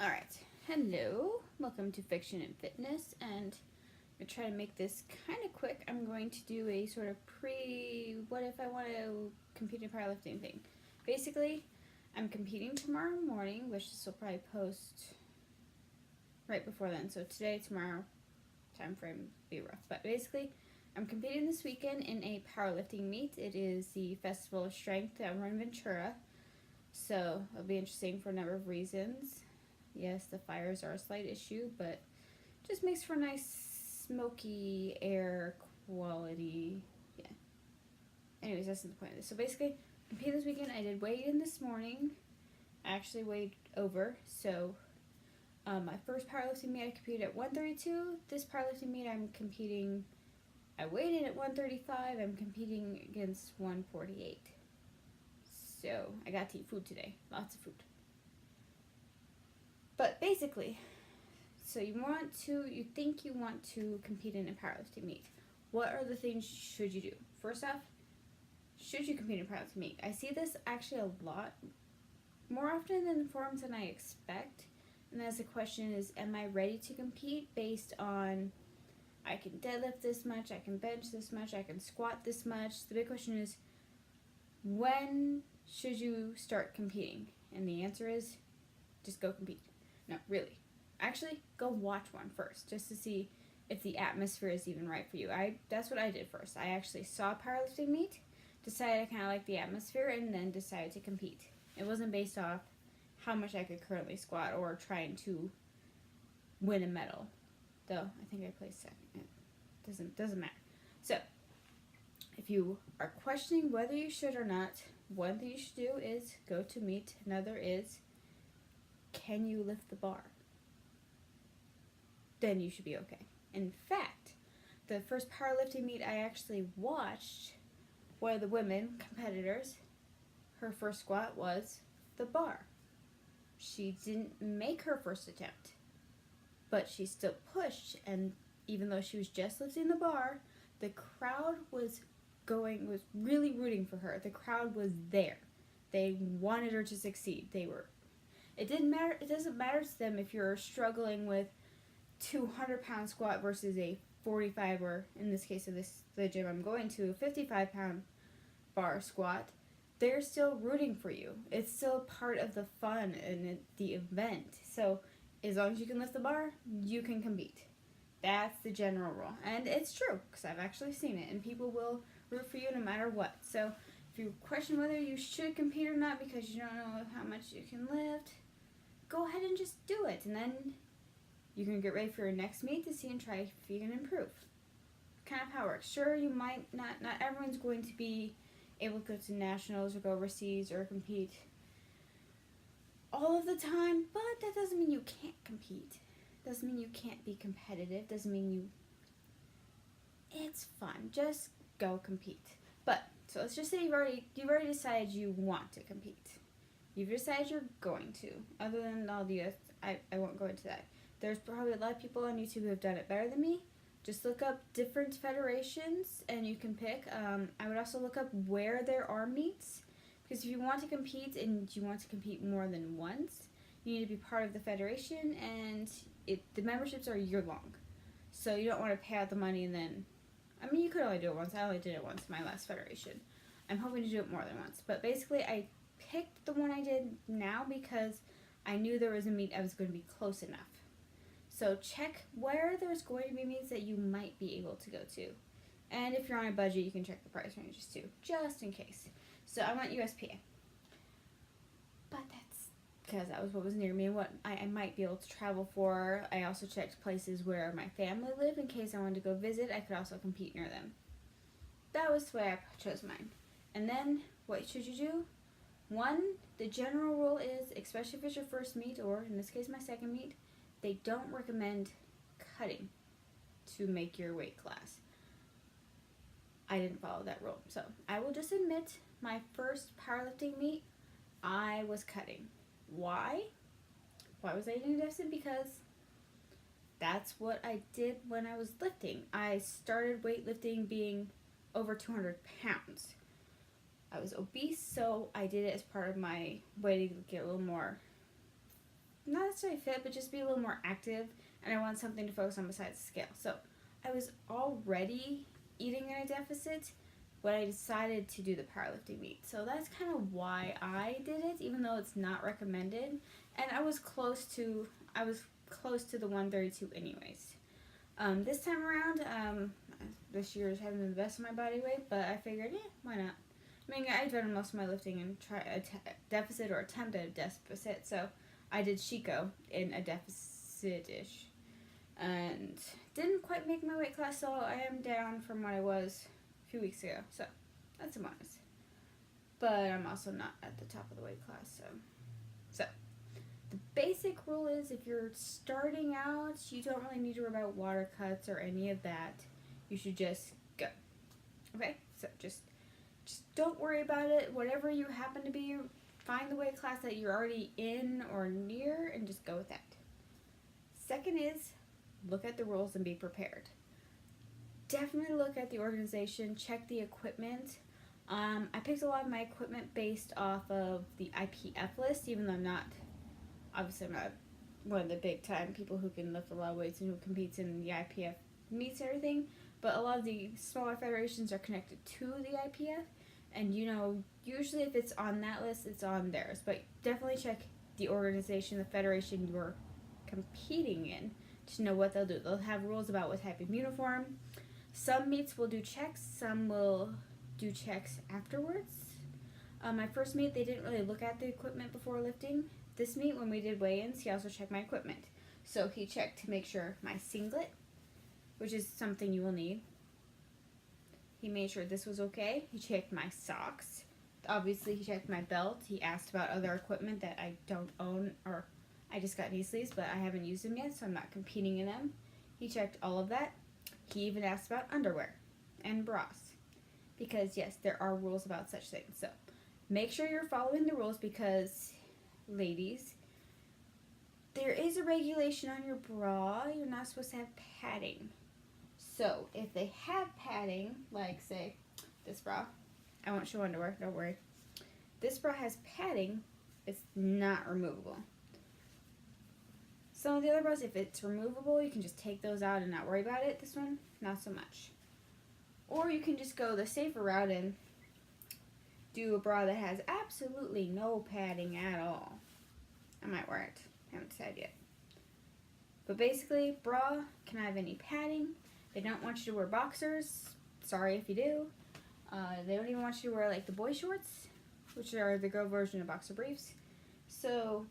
Alright, hello, welcome to Fiction and Fitness, and I'm going to try to make this kind of quick. I'm going to do a sort of what if I want to compete in powerlifting thing. Basically, I'm competing tomorrow morning, which this will probably post right before then, so today, tomorrow, time frame be rough, but basically, I'm competing this weekend in a powerlifting meet. It is the Festival of Strength at in Ventura, so it'll be interesting for a number of reasons. Yes, the fires are a slight issue, but just makes for nice smoky air quality. Yeah. Anyways, that's not the point of this. So basically, competing this weekend, I did weigh in this morning. I actually weighed over. So my first powerlifting meet, I competed at 132. This powerlifting meet, I weighed in at 135. I'm competing against 148. So I got to eat food today. Lots of food. But basically, so you think you want to compete in a powerlifting meet. What are the things should you do? First off, should you compete in a powerlifting meet? I see this actually a lot, more often in forums than I expect. And that's the question is, am I ready to compete based on I can deadlift this much, I can bench this much, I can squat this much? The big question is, when should you start competing? And the answer is, just go compete. No, really. Actually, go watch one first, just to see if the atmosphere is even right for you. That's what I did first. I actually saw a powerlifting meet, decided I kind of liked the atmosphere, and then decided to compete. It wasn't based off how much I could currently squat or trying to win a medal. Though, I think I placed second. It doesn't matter. So, if you are questioning whether you should or not, one thing you should do is go to meet. Another is, can you lift the bar? Then you should be okay. In fact, the first powerlifting meet I actually watched, one of the women competitors, her first squat was the bar. She didn't make her first attempt, but she still pushed, and even though she was just lifting the bar, the crowd was really rooting for her. The crowd was there. They wanted her to succeed. It doesn't matter to them if you're struggling with 200-pound squat versus a 45, or in this case of the gym I'm going to, a 55-pound bar squat. They're still rooting for you. It's still part of the fun and the event. So as long as you can lift the bar, you can compete. That's the general rule. And it's true, because I've actually seen it, and people will root for you no matter what. So if you question whether you should compete or not because you don't know how much you can lift, go ahead and just do it, and then you can get ready for your next meet to see and try if you can improve. Kind of how it works. Sure, you might not everyone's going to be able to go to nationals or go overseas or compete all of the time, but that doesn't mean you can't compete. Doesn't mean you can't be competitive. Doesn't mean it's fun. Just go compete. But so let's just say you've already decided you want to compete. You've decided you're going to. Other than all the I won't go into that. There's probably a lot of people on YouTube who have done it better than me. Just look up different federations and you can pick. I would also look up where there are meets, because if you want to compete and you want to compete more than once, you need to be part of the federation, and the memberships are year long. So you don't want to pay out the money and then, you could only do it once. I only did it once in my last federation. I'm hoping to do it more than once. But basically, I picked the one I did now because I knew there was a meet I was going to be close enough. So check where there's going to be meets that you might be able to go to. And if you're on a budget, you can check the price ranges too, just in case. So I went USPA. But that's because that was what was near me and what I might be able to travel for. I also checked places where my family lived in case I wanted to go visit. I could also compete near them. That was the way I chose mine. And then, what should you do? One, the general rule is, especially if it's your first meet, or in this case my second meet, they don't recommend cutting to make your weight class. I didn't follow that rule. So I will just admit, my first powerlifting meet, I was cutting. Why? Why was I eating a deficit? Because that's what I did when I was lifting. I started weightlifting being over 200 pounds. I was obese, so I did it as part of my way to get a little more not necessarily fit, but just be a little more active, and I wanted something to focus on besides the scale. So I was already eating in a deficit, but I decided to do the powerlifting meet. So that's kind of why I did it, even though it's not recommended. And I was close to the 132 anyways. This time around, this year haven't been the best of my body weight, but I figured, why not? I mean, I've done most of my lifting in a deficit or attempt at a deficit, so I did Chico in a deficit-ish. And didn't quite make my weight class, so I am down from what I was a few weeks ago, so that's a bonus. But I'm also not at the top of the weight class, so the basic rule is if you're starting out, you don't really need to worry about water cuts or any of that. You should just go. Okay? So just don't worry about it. Whatever you happen to be, find the weight class that you're already in or near and just go with that. Second is look at the rules and be prepared. Definitely look at the organization, check the equipment. I picked a lot of my equipment based off of the IPF list, even though I'm not one of the big time people who can lift a lot of weights and who competes in the IPF meets and everything, but a lot of the smaller federations are connected to the IPF, and usually if it's on that list, it's on theirs, but definitely check the organization, the federation you're competing in to know what they'll do. They'll have rules about what type of uniform. Some meets will do checks, some will do checks afterwards. My first meet, they didn't really look at the equipment before lifting. This meet, when we did weigh-ins, he also checked my equipment. So he checked to make sure my singlet, which is something you will need. He made sure this was okay. He checked my socks. Obviously, he checked my belt. He asked about other equipment that I don't own, or I just got knee sleeves, but I haven't used them yet, so I'm not competing in them. He checked all of that. He even asked about underwear and bras. Because, yes, there are rules about such things. So, make sure you're following the rules because, ladies, there is a regulation on your bra. You're not supposed to have padding. So, if they have padding, like, say, this bra, I won't show underwear, don't worry. This bra has padding, it's not removable. Some of the other bras, if it's removable, you can just take those out and not worry about it. This one, not so much. Or you can just go the safer route and do a bra that has absolutely no padding at all. I might wear it. I haven't decided yet. But basically, bra can have any padding. They don't want you to wear boxers. Sorry if you do. They don't even want you to wear like the boy shorts, which are the girl version of boxer briefs. So,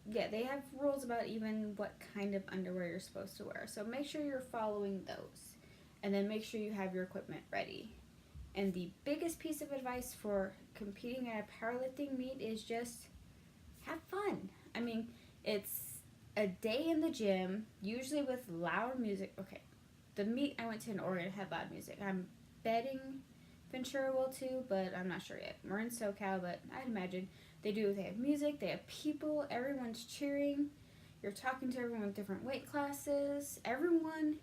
yeah, they have rules about even what kind of underwear you're supposed to wear. So make sure you're following those. And then make sure you have your equipment ready. And the biggest piece of advice for competing at a powerlifting meet is just have fun. I mean, it's a day in the gym, usually with loud music. Okay, the meet I went to in Oregon had loud music. I'm betting Ventura will too, but I'm not sure yet. We're in SoCal, but I'd imagine they do. They have music, they have people, everyone's cheering. You're talking to everyone with different weight classes. Everyone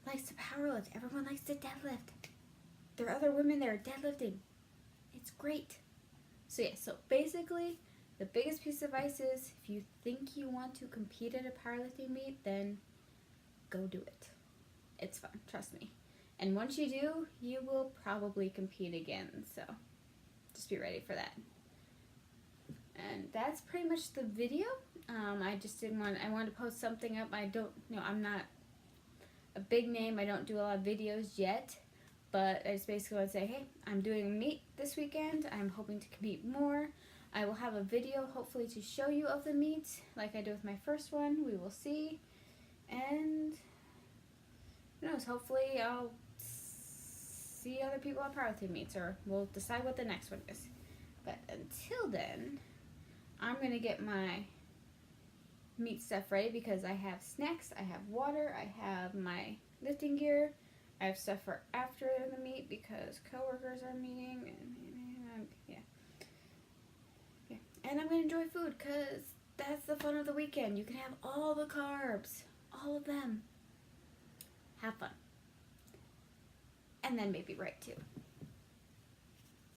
likes to powerlift. Everyone likes to deadlift. There are other women that are deadlifting. It's great. So yeah, so basically, the biggest piece of advice is if you think you want to compete at a powerlifting meet, then go do it. It's fun, trust me. And once you do, you will probably compete again. So just be ready for that. And that's pretty much the video. I wanted to post something up. I'm not a big name. I don't do a lot of videos yet. But I just basically want to say, hey, I'm doing a meet this weekend. I'm hoping to compete more. I will have a video hopefully to show you of the meet like I did with my first one. We will see. And who knows, hopefully I'll see other people at powerlifting meets, or we'll decide what the next one is. But until then, I'm going to get my meet stuff ready because I have snacks, I have water, I have my lifting gear, I have stuff for after the meet because coworkers are meeting, and yeah. And I'm going to enjoy food because that's the fun of the weekend. You can have all the carbs, all of them. Have fun. And then maybe write too.